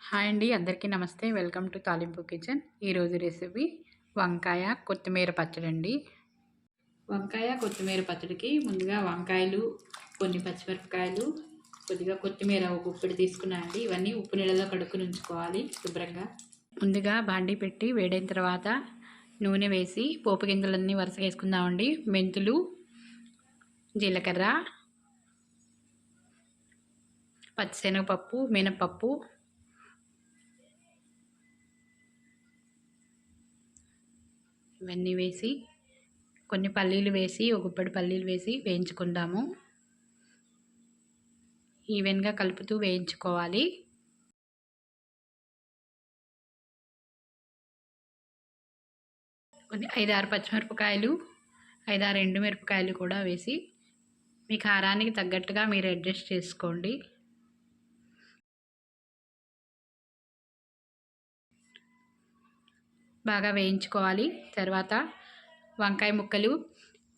Hi అండి, అందరికీ నమస్తే. వెల్కమ్ టు తాలింపు కిచెన్. ఈరోజు రెసిపీ వంకాయ కొత్తిమీర పచ్చడి అండి. వంకాయ కొత్తిమీర పచ్చడికి ముందుగా వంకాయలు, కొన్ని పచ్చిమిరపకాయలు, కొద్దిగా కొత్తిమీర ఒక గుప్పెడు తీసుకున్నా అండి. ఇవన్నీ ఉప్పు నీళ్ళలో కడుక్కుని ఉంచుకోవాలి శుభ్రంగా. ముందుగా బాండీ పెట్టి వేడైన తర్వాత నూనె వేసి పోపు గింజలన్నీ వరుసగా వేసుకుందామండి. మెంతులు, జీలకర్ర, పచ్చిశనగపప్పు, మినపప్పు, ఇవన్నీ వేసి కొన్ని పల్లీలు వేసి ఒక గుప్పెడు పల్లీలు వేసి వేయించుకుందాము. ఈవెన్గా కలుపుతూ వేయించుకోవాలి. కొన్ని 5-6 పచ్చిమిరపకాయలు, 5-6 ఎండుమిరపకాయలు కూడా వేసి మీ కారానికి తగ్గట్టుగా మీరు అడ్జస్ట్ చేసుకోండి. బాగా వేయించుకోవాలి. తర్వాత వంకాయ ముక్కలు,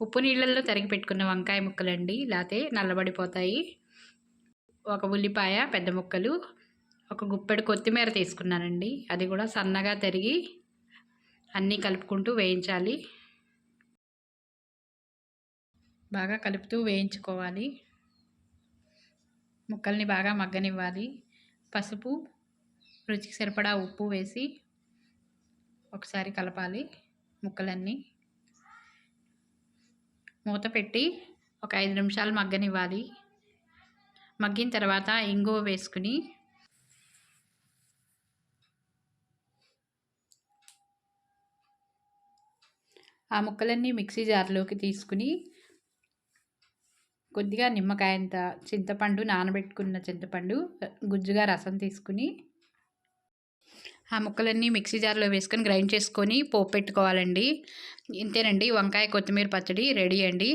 ఉప్పు నీళ్ళల్లో తరిగి పెట్టుకున్న వంకాయ ముక్కలండి, లేకపోతే నల్లబడిపోతాయి. ఒక ఉల్లిపాయ పెద్ద ముక్కలు, ఒక గుప్పెడు కొత్తిమీర తీసుకున్నానండి. అది కూడా సన్నగా తరిగి అన్నీ కలుపుకుంటూ వేయించాలి. బాగా కలుపుతూ వేయించుకోవాలి. ముక్కల్ని బాగా మగ్గనివ్వాలి. పసుపు, రుచికి సరిపడా ఉప్పు వేసి ఒకసారి కలపాలి. ముక్కలన్నీ మూత పెట్టి ఒక 5 నిమిషాలు మగ్గనివ్వాలి. మగ్గిన తర్వాత ఇంగువ వేసుకుని ఆ ముక్కలన్నీ మిక్సీ జార్లోకి తీసుకుని కొద్దిగా నిమ్మకాయంత చింతపండు, నానబెట్టుకున్న చింతపండు గుజ్జుగా రసం తీసుకుని ఆ ముక్కలన్నీ మిక్సీ జార్లో వేసుకొని గ్రైండ్ చేసుకొని పోపు పెట్టుకోవాలండి. ఇంతేనండి, వంకాయ కొత్తిమీర పచ్చడి రెడీ అండి.